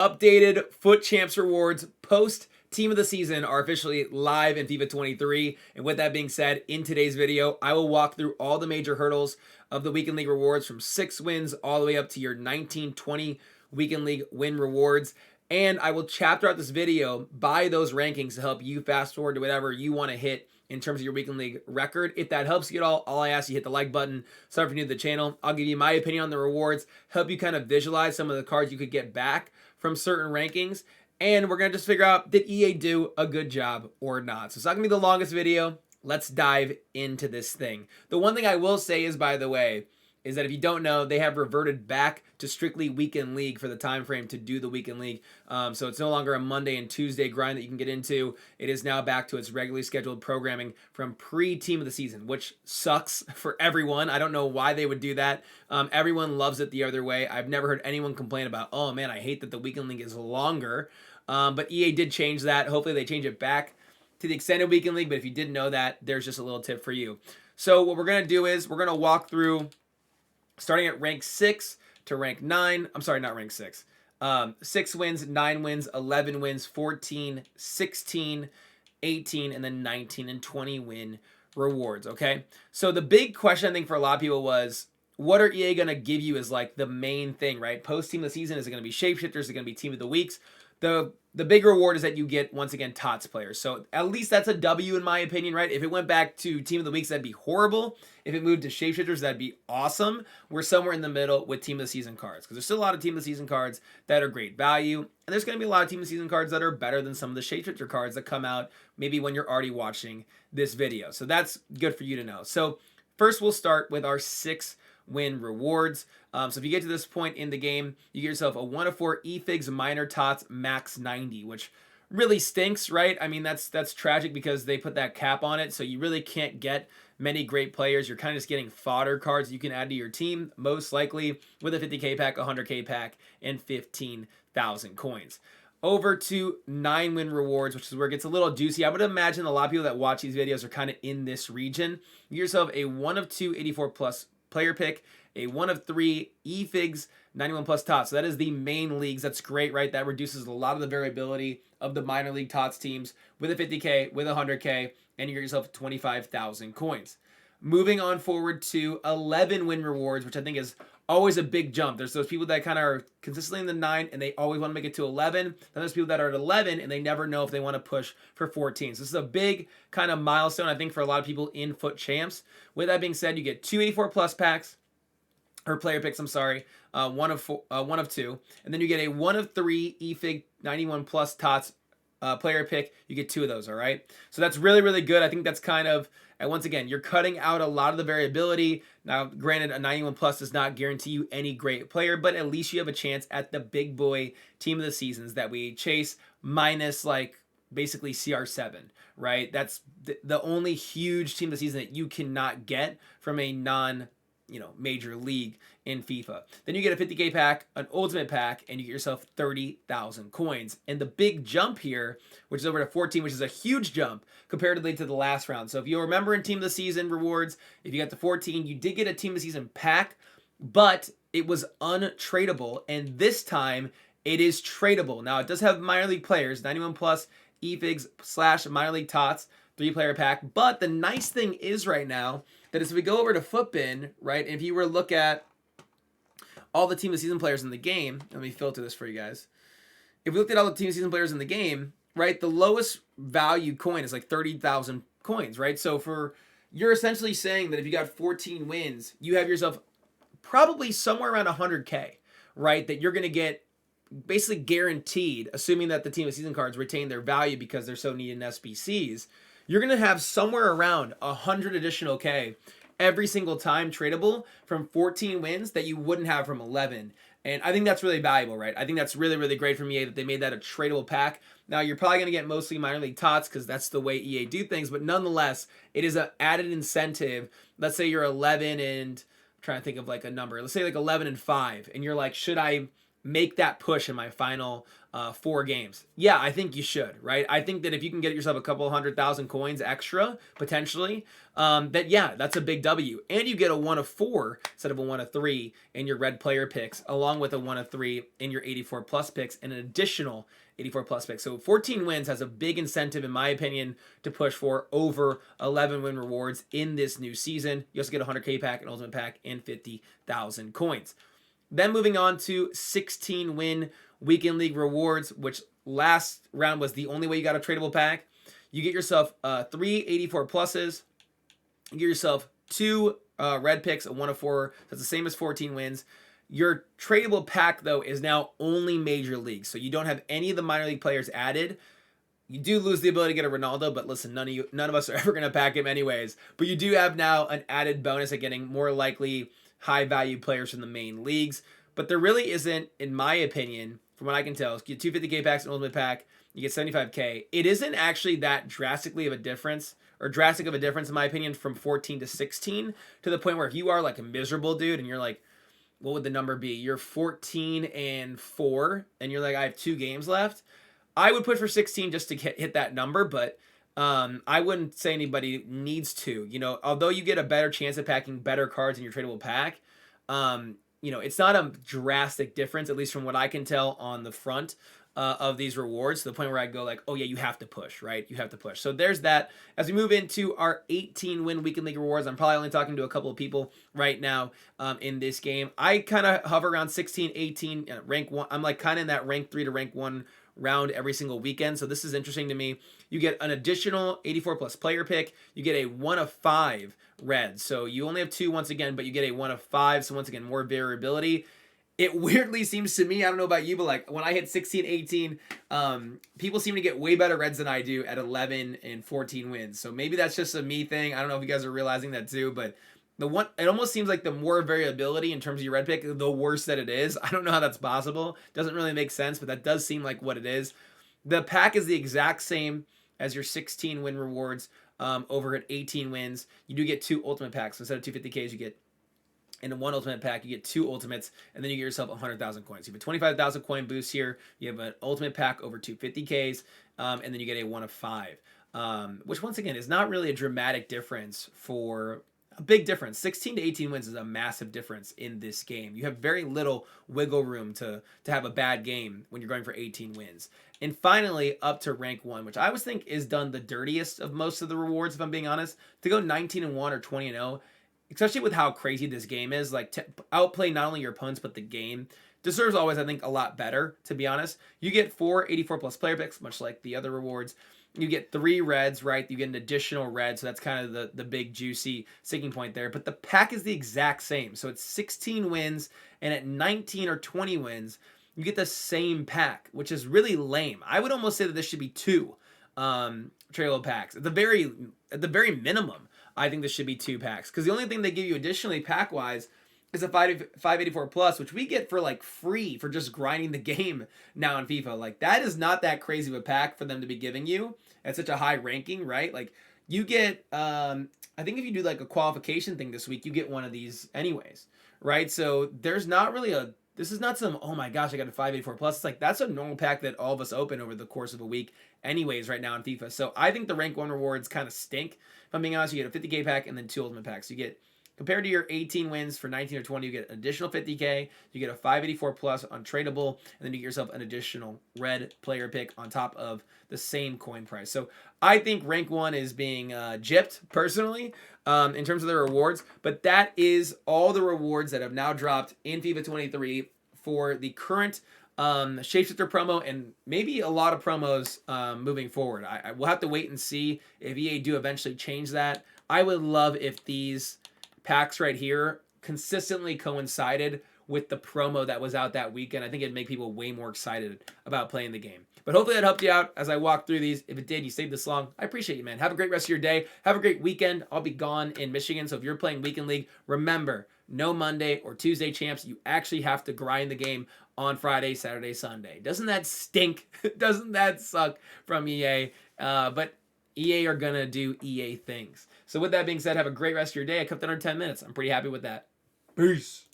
Updated FUT Champs Rewards post Team of the Season are officially live in FIFA 23. And with that being said, in today's video, I will walk through all the major hurdles of the Weekend League rewards from 6 wins all the way up to your 19-20 Weekend League win rewards. And I will chapter out this video by those rankings to help you fast forward to whatever you want to hit in terms of your Weekend League record. If that helps you at all I ask you hit the like button. Sorry if you're new to the channel. I'll give you my opinion on the rewards, help you kind of visualize some of the cards you could get back from certain rankings, and we're going to just figure out, did EA do a good job or not? So it's not going to be the longest video. Let's dive into this thing. The one thing I will say is, by the way, is that if you don't know, they have reverted back to strictly Weekend League for the time frame to do the Weekend League. So it's no longer a Monday and Tuesday grind that you can get into. It is now back to its regularly scheduled programming from pre-Team of the Season, which sucks for everyone. I don't know why they would do that. Everyone loves it the other way. I've never heard anyone complain about, oh man, I hate that the Weekend League is longer. But EA did change that. Hopefully they change it back to the extended Weekend League. But if you didn't know that, there's just a little tip for you. So what we're going to do is we're going to walk through starting at rank 6 to rank 9. I'm sorry, not rank 6. 6 wins, 9 wins, 11 wins, 14, 16, 18, and then 19 and 20 win rewards, okay? So the big question I think for a lot of people was, what are EA going to give you as like the main thing, right? Post Team of the Season, is it going to be Shapeshifter? Is it going to be Team of the Weeks? The big reward is that you get, once again, TOTS players. So at least that's a W in my opinion, right? If it went back to Team of the Weeks, that'd be horrible. If it moved to Shapeshifters, that'd be awesome. We're somewhere in the middle with Team of the Season cards, because there's still a lot of Team of the Season cards that are great value, and there's going to be a lot of Team of the Season cards that are better than some of the Shapeshifter cards that come out maybe when you're already watching this video. So that's good for you to know. So first we'll start with our 6 win rewards. So if you get to this point in the game, you get yourself a 1 of 4 eFigs minor tots max 90, which really stinks, right? I mean, that's tragic because they put that cap on it, so you really can't get many great players. You're kind of just getting fodder cards you can add to your team, most likely with a 50k pack, 100k pack, and 15,000 coins. Over to 9 win rewards, which is where it gets a little juicy. I would imagine a lot of people that watch these videos are kind of in this region. You get yourself a 1 of 2 84 plus player pick, a 1 of 3 eFigs 91 plus tots. So that is the main leagues. That's great, right? That reduces a lot of the variability of the minor league tots teams with a 50k, with a 100k, and you get yourself 25,000 coins. Moving on forward to 11 win rewards, which I think is always a big jump. There's those people that kind of are consistently in the 9 and they always want to make it to 11. Then there's people that are at 11 and they never know if they want to push for 14. So this is a big kind of milestone, I think, for a lot of people in FUT Champs. With that being said, you get 2 84 plus packs, or player picks, I'm sorry, 1 of 2. And then you get a 1 of 3 eFig 91 plus tots player pick. You get 2 of those, all right? So that's really, really good. I think that's kind of, and once again, you're cutting out a lot of the variability. Now, granted, a 91 plus does not guarantee you any great player, but at least you have a chance at the big boy Team of the Seasons that we chase, minus like basically CR7, right? That's the only huge Team of the Season that you cannot get from a major league in FIFA. Then you get a 50k pack, an ultimate pack, and you get yourself 30,000 coins. And the big jump here, which is over to 14, which is a huge jump comparatively to the last round. So if you remember in Team of the Season rewards, if you got to 14, you did get a Team of the Season pack, but it was untradeable. And this time it is tradable. Now it does have minor league players, 91 plus eFigs / minor league tots, 3-player pack. But the nice thing is right now that is, if we go over to FUTBin, right, and if you were to look at all the Team of the Season players in the game, let me filter this for you guys. If we looked at all the Team of the Season players in the game, right, the lowest value coin is like 30,000 coins, right? So you're essentially saying that if you got 14 wins, you have yourself probably somewhere around 100k, right, that you're going to get basically guaranteed, assuming that the Team of the Season cards retain their value because they're so needed in SBCs. You're going to have somewhere around 100 additional K every single time tradable from 14 wins that you wouldn't have from 11. And I think that's really valuable, right? I think that's really, really great from EA that they made that a tradable pack. Now, you're probably going to get mostly minor league tots because that's the way EA do things. But nonetheless, it is an added incentive. Let's say you're 11 and, I'm trying to think of like a number. Let's say like 11 and 5. And you're like, should I make that push in my final 4 games? Yeah, I think you should, right? I think that if you can get yourself a couple 100,000 coins extra, potentially, that yeah, that's a big W. And you get a 1 of 4 instead of a 1 of 3 in your red player picks, along with a 1 of 3 in your 84 plus picks, and an additional 84 plus picks. So 14 wins has a big incentive, in my opinion, to push for over 11 win rewards in this new season. You also get a 100K pack, an ultimate pack, and 50,000 coins. Then moving on to 16 win weekend league rewards, which last round was the only way you got a tradable pack. You get yourself 3 84 pluses. You get yourself 2 red picks, a 1 of 4. That's the same as 14 wins. Your tradable pack, though, is now only major leagues. So you don't have any of the minor league players added. You do lose the ability to get a Ronaldo, but listen, none of us are ever going to pack him anyways. But you do have now an added bonus at getting more likely high-value players from the main leagues. But there really isn't, in my opinion, from what I can tell, you get 250K packs, an ultimate pack, you get 75K. It isn't actually that drastic of a difference, in my opinion, from 14 to 16, to the point where if you are like a miserable dude and you're like, what would the number be? You're 14-4, and you're like, I have 2 games left. I would push for 16 just to hit that number, but I wouldn't say anybody needs to. You know, although you get a better chance of packing better cards in your tradable pack, you know, it's not a drastic difference, at least from what I can tell on the front of these rewards, to the point where I go like, oh yeah, you have to push, right? You have to push. So there's that. As we move into our 18 win weekend league rewards, I'm probably only talking to a couple of people right now in this game. I kind of hover around 16, 18, rank 1. I'm like kind of in that rank 3 to rank 1 round every single weekend. So this is interesting to me. You get an additional 84 plus player pick. You get a 1 of 5 red. So you only have 2 once again, but you get a 1 of 5. So once again, more variability. It weirdly seems to me, I don't know about you, but like when I hit 16, 18, people seem to get way better reds than I do at 11 and 14 wins. So maybe that's just a me thing. I don't know if you guys are realizing that too, but it almost seems like the more variability in terms of your red pick, the worse that it is. I don't know how that's possible. Doesn't really make sense, but that does seem like what it is. The pack is the exact same as your 16 win rewards over at 18 wins. You do get 2 ultimate packs. So instead of 250Ks, you get in 1 ultimate pack, you get 2 ultimates, and then you get yourself 100,000 coins. You have a 25,000 coin boost here. You have an ultimate pack over 250Ks, and then you get a 1 of 5, which once again is not really a dramatic difference for a big difference. 16 to 18 wins is a massive difference in this game. You have very little wiggle room to have a bad game when you're going for 18 wins. And finally, up to rank 1, which I always think is done the dirtiest of most of the rewards, if I'm being honest. To go 19-1 or 20-0, especially with how crazy this game is, like to outplay not only your opponents, but the game, deserves always, I think, a lot better, to be honest. You get 4 84 plus player picks, much like the other rewards. You get 3 reds, right? You get an additional red, so that's kind of the big juicy sticking point there. But the pack is the exact same. So it's 16 wins, and at 19 or 20 wins, you get the same pack, which is really lame. I would almost say that this should be 2 tradable packs. At the very minimum, I think this should be 2 packs, because the only thing they give you additionally pack-wise is a 584 plus, which we get for like free for just grinding the game now in FIFA. Like that is not that crazy of a pack for them to be giving you at such a high ranking, right? Like you get, I think if you do like a qualification thing this week, you get one of these anyways, right? So there's not really this is not some, oh my gosh, I got a 584 plus. It's like, that's a normal pack that all of us open over the course of a week anyways right now in FIFA. So I think the rank 1 rewards kind of stink. If I'm being honest, you get a 50K pack and then 2 ultimate packs. You get, compared to your 18 wins for 19 or 20, you get an additional 50K, you get a 584 plus on tradable, and then you get yourself an additional red player pick on top of the same coin price. So I think rank 1 is being gypped, personally, in terms of the rewards, but that is all the rewards that have now dropped in FIFA 23 for the current Shapeshifter promo, and maybe a lot of promos moving forward. I will have to wait and see if EA do eventually change that. I would love if these packs right here consistently coincided with the promo that was out that weekend. I think it'd make people way more excited about playing the game. But hopefully that helped you out as I walk through these. If it did, you stayed this long, I appreciate you, man. Have a great rest of your day. Have a great weekend. I'll be gone in Michigan, so if you're playing Weekend League, remember, no Monday or Tuesday champs. You actually have to grind the game on Friday, Saturday, Sunday. Doesn't that stink? Doesn't that suck from EA? But EA are going to do EA things. So with that being said, have a great rest of your day. I kept it under 10 minutes. I'm pretty happy with that. Peace.